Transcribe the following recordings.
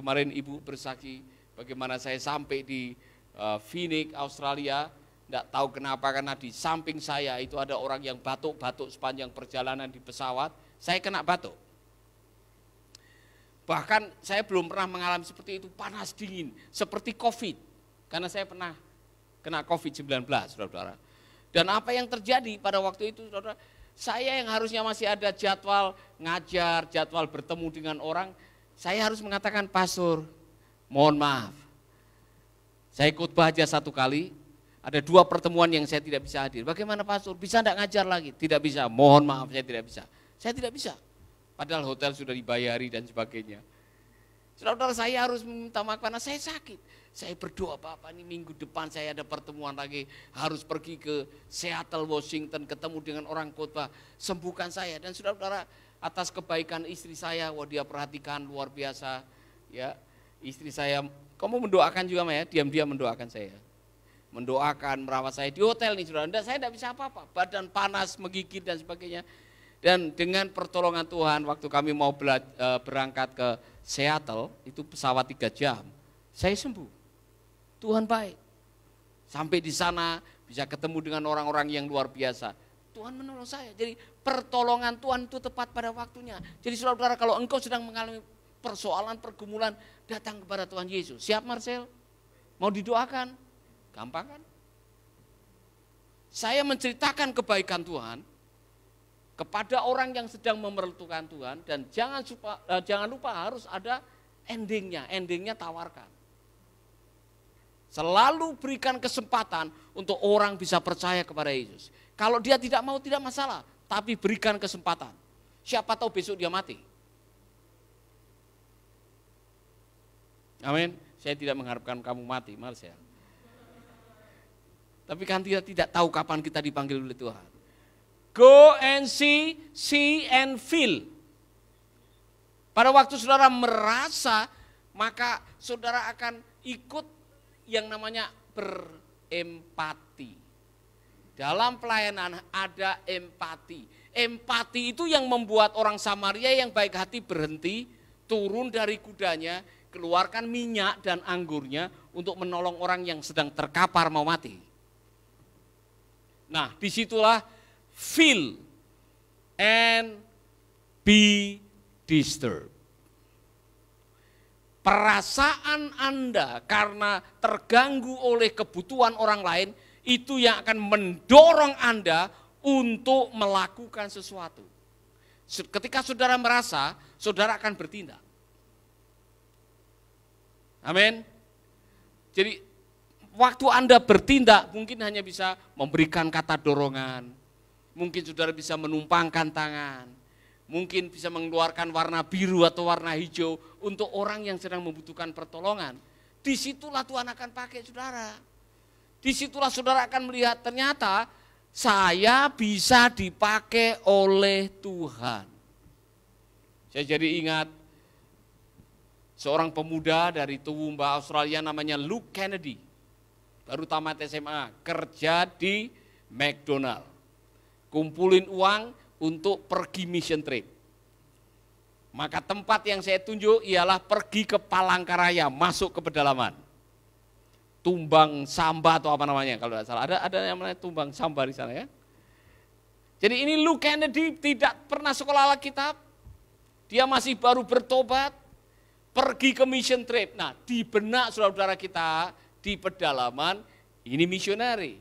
kemarin Ibu bersaksi bagaimana saya sampai di Phoenix, Australia. Tidak tahu kenapa, karena di samping saya itu ada orang yang batuk-batuk sepanjang perjalanan di pesawat. Saya kena batuk. Bahkan saya belum pernah mengalami seperti itu, panas dingin, seperti COVID. Karena saya pernah kena COVID-19, saudara-saudara. Dan apa yang terjadi pada waktu itu, saudara, saya yang harusnya masih ada jadwal ngajar, jadwal bertemu dengan orang, saya harus mengatakan, pastor, mohon maaf. Saya khotbah aja 1 kali, ada 2 pertemuan yang saya tidak bisa hadir. Bagaimana pastor, bisa enggak ngajar lagi? Tidak bisa, mohon maaf saya tidak bisa. Saya tidak bisa. Padahal hotel sudah dibayari dan sebagainya. Saudara-saudara, saya harus meminta maaf karena saya sakit. Saya berdoa, Bapak, ini minggu depan saya ada pertemuan lagi. Harus pergi ke Seattle, Washington, ketemu dengan orang khotbah. Sembuhkan saya. Dan saudara-saudara, atas kebaikan istri saya, wah dia perhatikan luar biasa. Ya, istri saya, kamu mendoakan juga ya, diam-diam mendoakan saya. Mendoakan, merawat saya di hotel nih, saudara. Saya tidak bisa apa-apa, badan panas, menggigit dan sebagainya. Dan dengan pertolongan Tuhan, waktu kami mau berangkat ke Seattle, itu pesawat 3 jam, saya sembuh. Tuhan baik. Sampai di sana bisa ketemu dengan orang-orang yang luar biasa. Tuhan menolong saya. Jadi pertolongan Tuhan itu tepat pada waktunya. Jadi saudara-saudara, kalau engkau sedang mengalami persoalan, pergumulan, datang kepada Tuhan Yesus. Siap Marcel? Mau didoakan? Gampang kan? Saya menceritakan kebaikan Tuhan kepada orang yang sedang memerlukan Tuhan, dan jangan lupa harus ada endingnya tawarkan. Selalu berikan kesempatan untuk orang bisa percaya kepada Yesus. Kalau dia tidak mau, tidak masalah, tapi berikan kesempatan. Siapa tahu besok dia mati. Amin. Saya tidak mengharapkan kamu mati, Marcel. Tapi kan tidak tahu kapan kita dipanggil oleh Tuhan. Go and see and feel. Pada waktu saudara merasa, maka saudara akan ikut yang namanya berempati. Dalam pelayanan ada empati. Empati itu yang membuat orang Samaria yang baik hati berhenti, turun dari kudanya, keluarkan minyak dan anggurnya untuk menolong orang yang sedang terkapar mau mati. Nah, disitulah feel and be disturbed. Perasaan Anda karena terganggu oleh kebutuhan orang lain, itu yang akan mendorong Anda untuk melakukan sesuatu. Ketika saudara merasa, saudara akan bertindak. Amin. Jadi waktu Anda bertindak mungkin hanya bisa memberikan kata dorongan. Mungkin saudara bisa menumpangkan tangan. Mungkin bisa mengeluarkan warna biru atau warna hijau untuk orang yang sedang membutuhkan pertolongan. Disitulah Tuhan akan pakai saudara. Disitulah saudara akan melihat ternyata saya bisa dipakai oleh Tuhan. Saya jadi ingat seorang pemuda dari Toowoomba, Australia namanya Luke Kennedy. Baru tamat SMA, kerja di McDonald. Kumpulin uang untuk pergi mission trip. Maka tempat yang saya tunjuk ialah pergi ke Palangkaraya, masuk ke pedalaman. Tumbang Samba atau apa namanya kalau tidak salah. Ada yang namanya Tumbang Samba di sana ya. Jadi ini Luke Kennedy tidak pernah sekolah Alkitab. Dia masih baru bertobat, pergi ke mission trip. Nah, di benak saudara-saudara kita di pedalaman ini misioneri.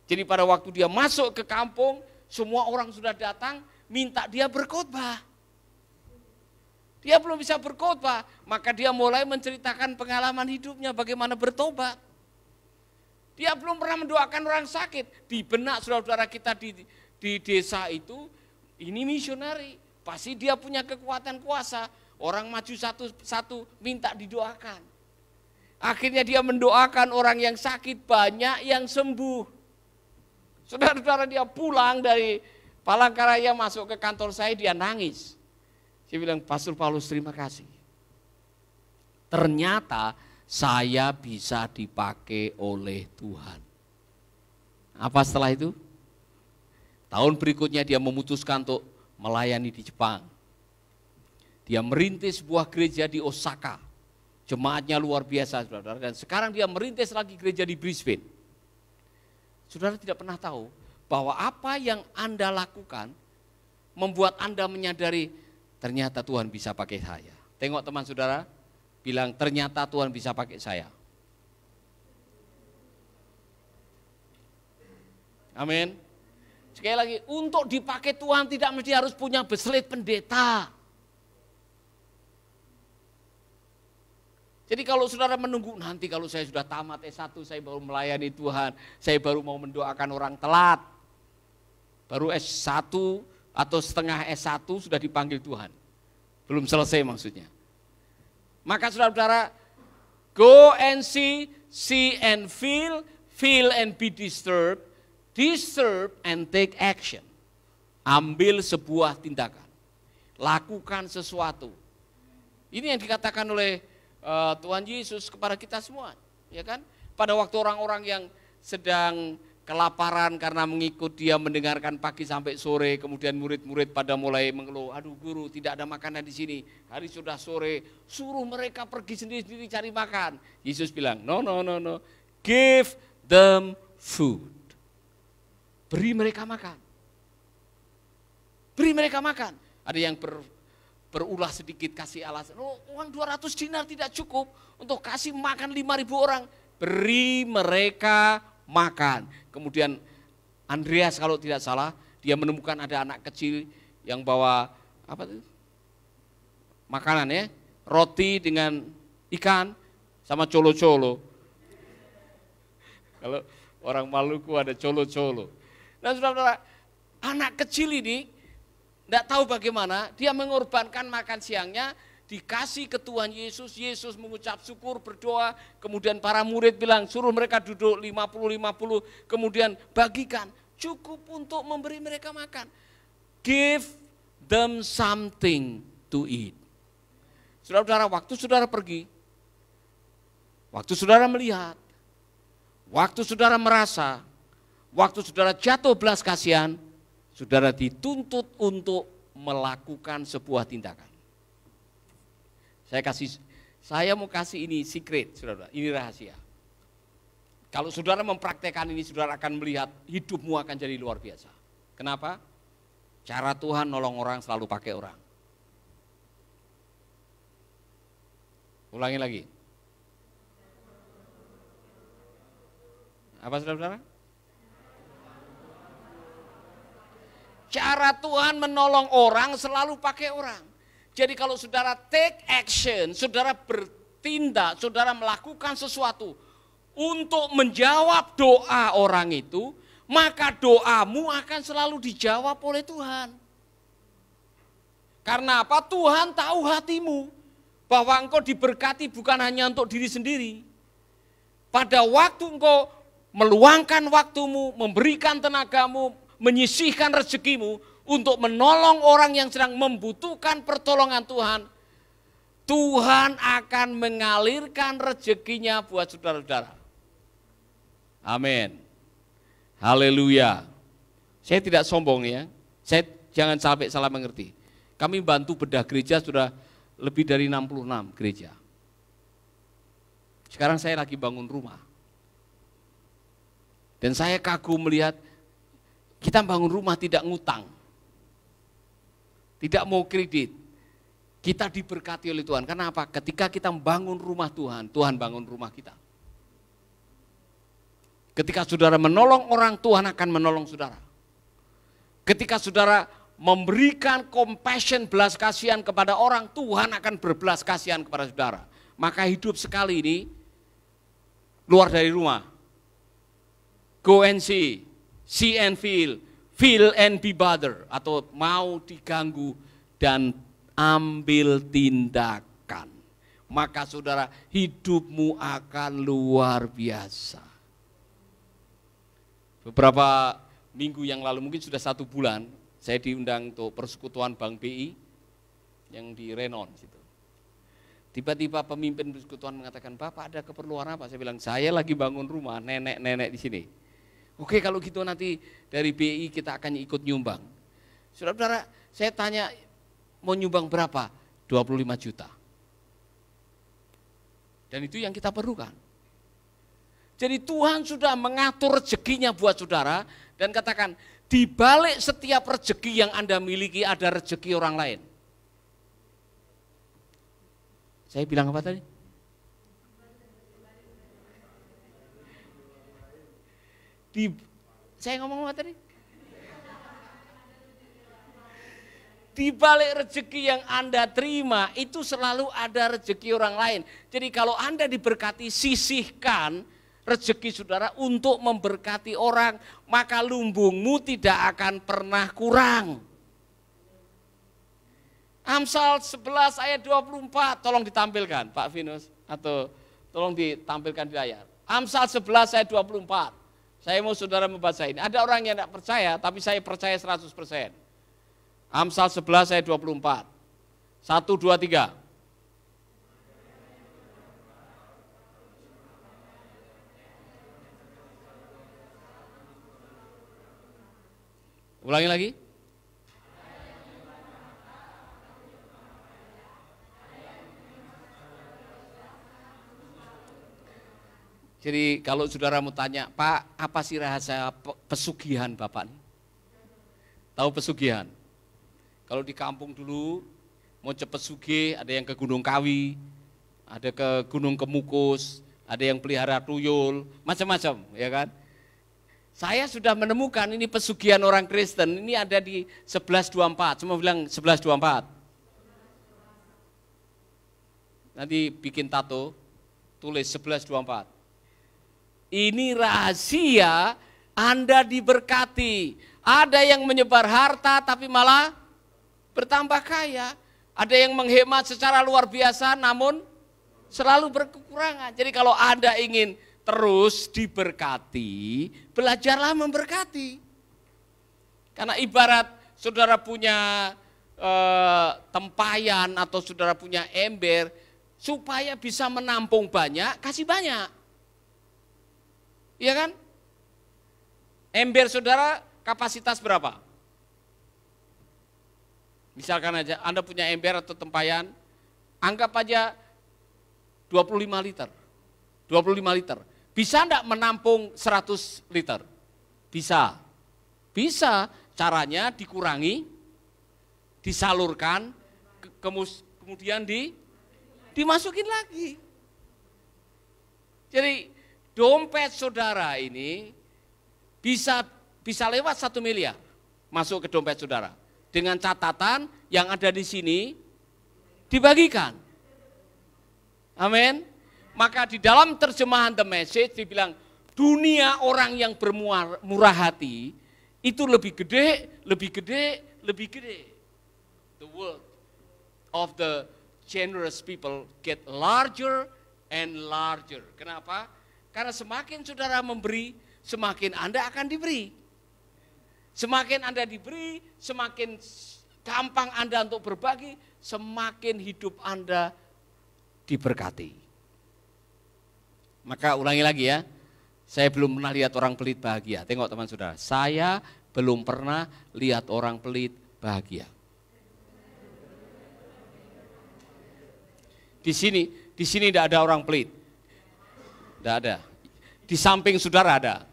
Jadi pada waktu dia masuk ke kampung, semua orang sudah datang minta dia berkhotbah. Dia belum bisa berkhotbah, maka dia mulai menceritakan pengalaman hidupnya bagaimana bertobat. Dia belum pernah mendoakan orang sakit. Di benak saudara-saudara kita di desa itu, ini misioneri. Pasti dia punya kekuatan kuasa. Orang maju satu-satu minta didoakan. Akhirnya dia mendoakan orang yang sakit, banyak yang sembuh. Saudara-saudara, dia pulang dari Palangkaraya masuk ke kantor saya, dia nangis. Saya bilang, Pastor Paulus terima kasih. Ternyata saya bisa dipakai oleh Tuhan. Apa setelah itu? Tahun berikutnya dia memutuskan untuk melayani di Jepang. Dia merintis sebuah gereja di Osaka. Jemaatnya luar biasa, saudara. Dan sekarang dia merintis lagi gereja di Brisbane. Saudara tidak pernah tahu bahwa apa yang Anda lakukan membuat Anda menyadari ternyata Tuhan bisa pakai saya. Tengok teman saudara, bilang ternyata Tuhan bisa pakai saya. Amin. Sekali lagi, untuk dipakai Tuhan tidak mesti harus punya beslit pendeta. Jadi kalau saudara menunggu nanti kalau saya sudah tamat S1 saya baru melayani Tuhan, saya baru mau mendoakan orang telat. Baru S1 atau setengah S1 sudah dipanggil Tuhan. Belum selesai maksudnya. Maka saudara-saudara, go and see and feel and be disturbed, disturb and take action. Ambil sebuah tindakan, lakukan sesuatu. Ini yang dikatakan oleh Tuhan Yesus kepada kita semua, ya kan? Pada waktu orang-orang yang sedang kelaparan karena mengikut dia mendengarkan pagi sampai sore, kemudian murid-murid pada mulai mengeluh, aduh guru tidak ada makanan di sini, hari sudah sore, suruh mereka pergi sendiri-sendiri cari makan. Yesus bilang, no, give them food. Beri mereka makan. Beri mereka makan. Ada yang berulah sedikit kasih alasan, uang 200 dinar tidak cukup untuk kasih makan 5.000 orang. Beri mereka makan. Kemudian Andreas kalau tidak salah, dia menemukan ada anak kecil yang bawa apa itu? Makanan ya, roti dengan ikan sama colo-colo. Kalau orang Maluku ada colo-colo. Nah saudara-saudara, anak kecil ini tidak tahu bagaimana, dia mengorbankan makan siangnya, dikasih ke Tuhan Yesus, Yesus mengucap syukur, berdoa, kemudian para murid bilang suruh mereka duduk 50-50, kemudian bagikan, cukup untuk memberi mereka makan. Give them something to eat. Saudara-saudara, waktu saudara pergi, waktu saudara melihat, waktu saudara merasa, waktu saudara jatuh belas kasihan, saudara dituntut untuk melakukan sebuah tindakan. Saya mau kasih ini secret, saudara, ini rahasia. Kalau saudara mempraktekkan ini, saudara akan melihat hidupmu akan jadi luar biasa. Kenapa? Cara Tuhan nolong orang selalu pakai orang. Ulangi lagi. Apa saudara-saudara? Cara Tuhan menolong orang selalu pakai orang. Jadi kalau saudara take action, saudara bertindak, saudara melakukan sesuatu untuk menjawab doa orang itu, maka doamu akan selalu dijawab oleh Tuhan. Karena apa? Tuhan tahu hatimu, bahwa engkau diberkati bukan hanya untuk diri sendiri. Pada waktu engkau meluangkan waktumu, memberikan tenagamu, menyisihkan rezekimu untuk menolong orang yang sedang membutuhkan pertolongan Tuhan, Tuhan akan mengalirkan rezekinya buat saudara-saudara. Amin. Haleluya. Saya tidak sombong ya, saya jangan sampai salah mengerti. Kami bantu bedah gereja sudah lebih dari 66 gereja. Sekarang saya lagi bangun rumah. Dan saya kagum melihat kita bangun rumah tidak ngutang, tidak mau kredit. Kita diberkati oleh Tuhan. Karena apa? Ketika kita membangun rumah Tuhan, Tuhan bangun rumah kita. Ketika saudara menolong orang, Tuhan akan menolong saudara. Ketika saudara memberikan compassion, belas kasihan kepada orang, Tuhan akan berbelas kasihan kepada saudara. Maka hidup sekali ini luar dari rumah. Go and see and feel and be bothered, atau mau diganggu dan ambil tindakan. Maka saudara, hidupmu akan luar biasa. Beberapa minggu yang lalu, mungkin sudah 1 bulan, saya diundang untuk persekutuan Bank BI yang di Renon situ. Tiba-tiba pemimpin persekutuan mengatakan, Bapak ada keperluan apa? Saya bilang, saya lagi bangun rumah nenek-nenek di sini. Oke, kalau gitu nanti dari BI kita akan ikut nyumbang. Saudara-saudara, saya tanya mau nyumbang berapa? 25 juta. Dan itu yang kita perlukan. Jadi Tuhan sudah mengatur rezekinya buat saudara dan katakan, di balik setiap rezeki yang Anda miliki ada rezeki orang lain. Saya bilang apa tadi? Saya ngomong apa tadi? Di balik rezeki yang Anda terima, itu selalu ada rezeki orang lain. Jadi kalau Anda diberkati, sisihkan rezeki saudara untuk memberkati orang, maka lumbungmu tidak akan pernah kurang. Amsal 11 ayat 24, tolong ditampilkan Pak Vinus, atau tolong ditampilkan di layar. Amsal 11 ayat 24, saya mau saudara membaca ini. Ada orang yang tidak percaya, tapi saya percaya 100%. Amsal 11 ayat 24. 1, 2, 3. Ulangi lagi. Jadi kalau saudara mau tanya, Pak, apa sih rahasia pesugihan Bapak nih? Tahu pesugihan? Kalau di kampung dulu, mau cepat sugih, ada yang ke Gunung Kawi, ada ke Gunung Kemukus, ada yang pelihara tuyul, macam-macam, ya kan? Saya sudah menemukan ini pesugihan orang Kristen, ini ada di 1124, semua bilang 1124. Nanti bikin tato, tulis 1124. Ini rahasia Anda diberkati. Ada yang menyebar harta tapi malah bertambah kaya, ada yang menghemat secara luar biasa namun selalu berkekurangan. Jadi kalau Anda ingin terus diberkati, belajarlah memberkati. Karena ibarat saudara punya tempayan atau saudara punya ember, supaya bisa menampung banyak, kasih banyak. Iya kan? Ember saudara kapasitas berapa? Misalkan aja Anda punya ember atau tempayan, anggap aja 25 liter. 25 liter. Bisa enggak menampung 100 liter? Bisa. Bisa, caranya dikurangi, disalurkan, kemudian dimasukin lagi. Jadi dompet saudara ini bisa lewat 1 miliar masuk ke dompet saudara. Dengan catatan yang ada di sini dibagikan. Amin. Maka di dalam terjemahan The Message dibilang dunia orang yang bermurah hati itu lebih gede, lebih gede, lebih gede. The world of the generous people get larger and larger. Kenapa? Karena semakin saudara memberi, semakin Anda akan diberi. Semakin Anda diberi, semakin gampang Anda untuk berbagi, semakin hidup Anda diberkati. Maka ulangi lagi ya, saya belum pernah lihat orang pelit bahagia. Tengok teman saudara, saya belum pernah lihat orang pelit bahagia. Di sini tidak ada orang pelit. Tidak ada. Di samping saudara ada.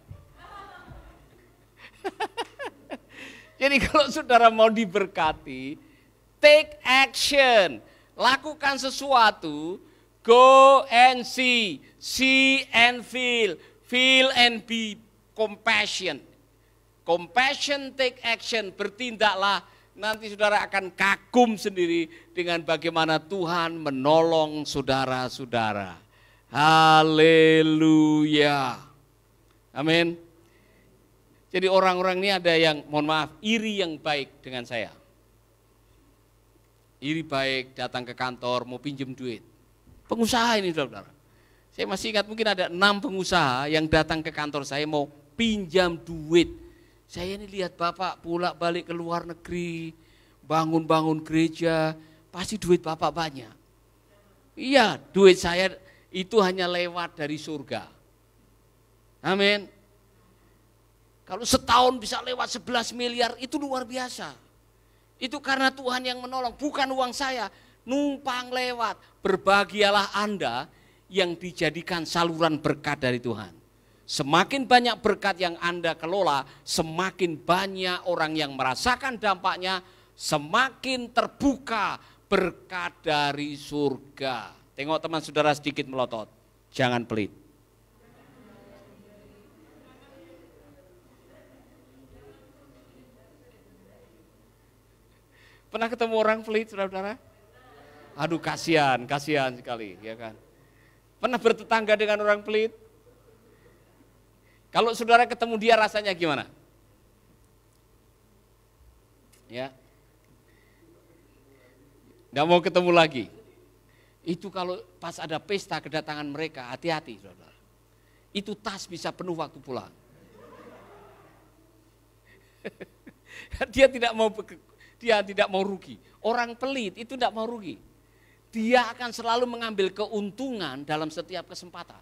Jadi kalau saudara mau diberkati, take action, lakukan sesuatu, go and see and feel and be compassion. Compassion, take action, bertindaklah, nanti saudara akan kagum sendiri dengan bagaimana Tuhan menolong saudara-saudara. Haleluya. Amin. Jadi orang-orang ini ada yang, mohon maaf, iri yang baik dengan saya. Iri baik, datang ke kantor, mau pinjem duit. Pengusaha ini saudara. Saya masih ingat mungkin ada 6 pengusaha yang datang ke kantor saya mau pinjam duit. Saya ini lihat Bapak pulang balik ke luar negeri, bangun-bangun gereja, pasti duit Bapak banyak. Iya, duit saya itu hanya lewat dari surga. Amin. Kalau setahun bisa lewat 11 miliar itu luar biasa. Itu karena Tuhan yang menolong, bukan uang saya. numpang lewat. Berbahagialah Anda yang dijadikan saluran berkat dari Tuhan. Semakin banyak berkat yang Anda kelola, semakin banyak orang yang merasakan dampaknya, semakin terbuka berkat dari surga. Tengok teman saudara sedikit melotot, jangan pelit. Pernah ketemu orang pelit, saudara-saudara? Aduh, kasihan sekali, ya kan? Pernah bertetangga dengan orang pelit? Kalau saudara ketemu dia rasanya gimana? Ya, nggak mau ketemu lagi. Itu kalau pas ada pesta kedatangan mereka, hati-hati, saudara. Itu tas bisa penuh waktu pulang. Dia tidak mau rugi. Orang pelit itu tidak mau rugi. Dia akan selalu mengambil keuntungan dalam setiap kesempatan.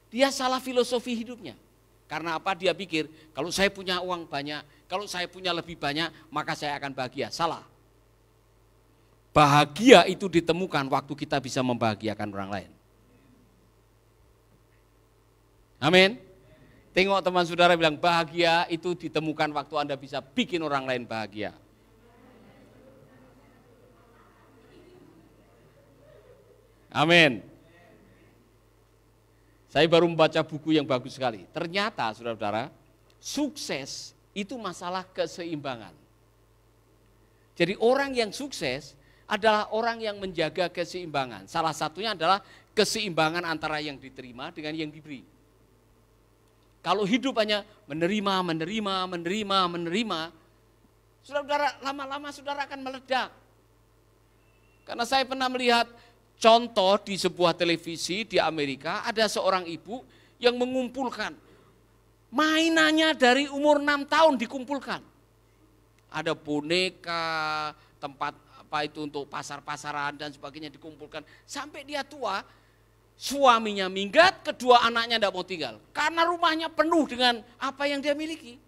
Dia salah filosofi hidupnya. Karena apa? Dia pikir kalau saya punya uang banyak, kalau saya punya lebih banyak, maka saya akan bahagia. Salah. Bahagia itu ditemukan waktu kita bisa membahagiakan orang lain. Amin. Tengok teman saudara bilang, bahagia itu ditemukan waktu Anda bisa bikin orang lain bahagia. Amin. Saya baru membaca buku yang bagus sekali. Ternyata saudara-saudara, sukses itu masalah keseimbangan. Jadi orang yang sukses adalah orang yang menjaga keseimbangan. Salah satunya adalah keseimbangan antara yang diterima dengan yang diberi. Kalau hidup hanya menerima, saudara-saudara, lama-lama saudara akan meledak. Karena saya pernah melihat contoh di sebuah televisi di Amerika, ada seorang ibu yang mengumpulkan mainannya dari umur 6 tahun dikumpulkan. Ada boneka, tempat apa itu untuk pasar-pasaran dan sebagainya dikumpulkan. Sampai dia tua, suaminya minggat, kedua anaknya tidak mau tinggal. Karena rumahnya penuh dengan apa yang dia miliki.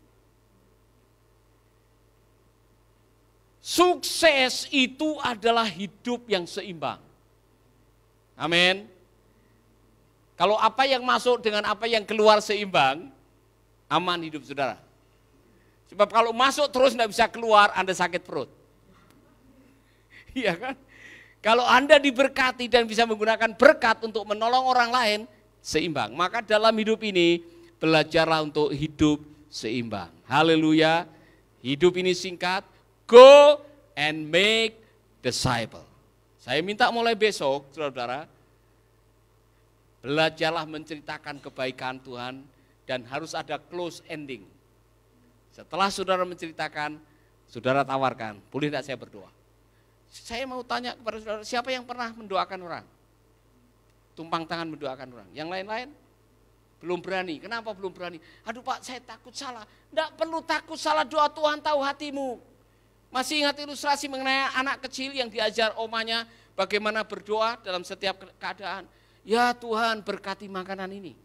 Sukses itu adalah hidup yang seimbang. Amin. Kalau apa yang masuk dengan apa yang keluar seimbang, aman hidup saudara. Sebab kalau masuk terus tidak bisa keluar, Anda sakit perut. Iya kan? Kalau Anda diberkati dan bisa menggunakan berkat untuk menolong orang lain, seimbang. Maka dalam hidup ini, belajarlah untuk hidup seimbang. Haleluya. Hidup ini singkat. Go and make disciple. Saya minta mulai besok, saudara-saudara, belajarlah menceritakan kebaikan Tuhan dan harus ada close ending. Setelah saudara menceritakan, saudara tawarkan, boleh tidak saya berdoa? Saya mau tanya kepada saudara, siapa yang pernah mendoakan orang? Tumpang tangan mendoakan orang. Yang lain-lain? Belum berani. Kenapa belum berani? Aduh Pak, saya takut salah. Tidak perlu takut salah, doa Tuhan tahu hatimu. Masih ingat ilustrasi mengenai anak kecil yang diajar omanya bagaimana berdoa dalam setiap keadaan. Ya Tuhan, berkati makanan ini.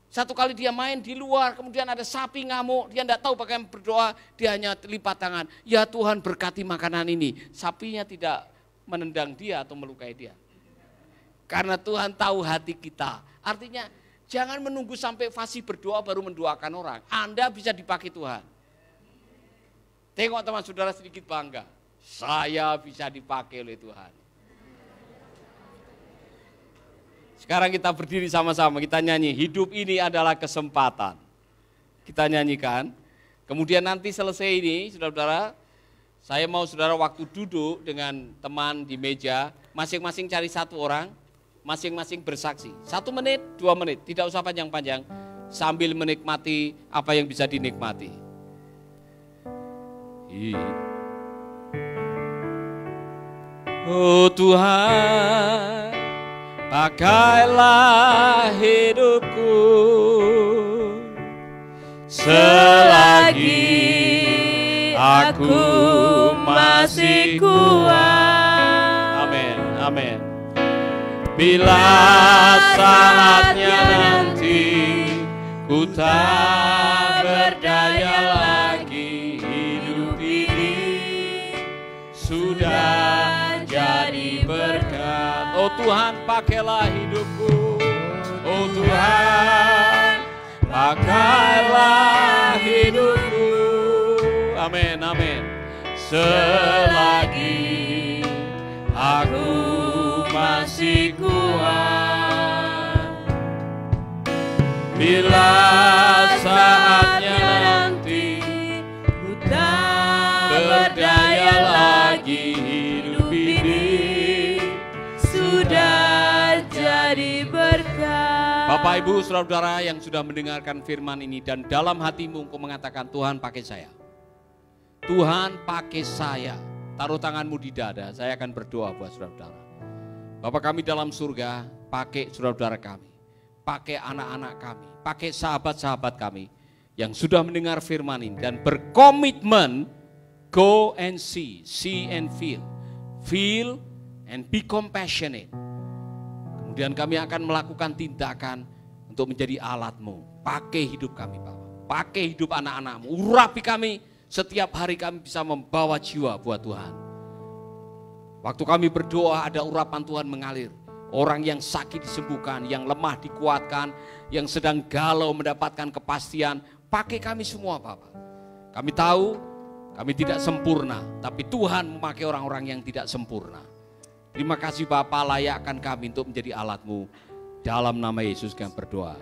Satu kali dia main di luar, kemudian ada sapi ngamuk, dia tidak tahu bagaimana berdoa, dia hanya lipat tangan. Ya Tuhan, berkati makanan ini. Sapinya tidak menendang dia atau melukai dia. Karena Tuhan tahu hati kita. Artinya jangan menunggu sampai fasih berdoa baru mendoakan orang. Anda bisa dipakai Tuhan. Tengok teman saudara sedikit bangga. Saya bisa dipakai oleh Tuhan. Sekarang kita berdiri sama-sama, kita nyanyi. Hidup ini adalah kesempatan. Kita nyanyikan. Kemudian nanti selesai ini, saudara-saudara, saya mau saudara waktu duduk dengan teman di meja, masing-masing cari satu orang, masing-masing bersaksi. 1 menit, 2 menit, tidak usah panjang-panjang, sambil menikmati apa yang bisa dinikmati. Oh Tuhan, pakailah hidupku selagi aku masih kuat. Amin, amin. Bila saatnya nanti ku tak berdaya lagi, hidup ini sudah jauh Oh Tuhan, pakailah hidupku. Oh Tuhan, pakailah hidupku. Amin, amin. Selagi aku masih kuat, bila saatnya nanti ku tak berdaya lagi, hidup ini sudah jadi berkat. Bapak Ibu saudara-saudara yang sudah mendengarkan firman ini dan dalam hatimu engkau mengatakan, Tuhan pakai saya. Tuhan pakai saya. Taruh tanganmu di dada, saya akan berdoa buat saudara-saudara. Bapak kami dalam surga, pakai saudara-saudara kami, pakai anak-anak kami, pakai sahabat-sahabat kami yang sudah mendengar firman ini dan berkomitmen go and see and feel and be compassionate. Kemudian kami akan melakukan tindakan untuk menjadi alatmu. Pakai hidup kami Bapak, pakai hidup anak-anakmu, urapi kami. Setiap hari kami bisa membawa jiwa buat Tuhan. Waktu kami berdoa ada urapan Tuhan mengalir. Orang yang sakit disembuhkan, yang lemah dikuatkan, yang sedang galau mendapatkan kepastian. Pakai kami semua Bapak. Kami tahu kami tidak sempurna, tapi Tuhan memakai orang-orang yang tidak sempurna. Terima kasih Bapak, layakkan kami untuk menjadi alat-Mu. Dalam nama Yesus kami berdoa.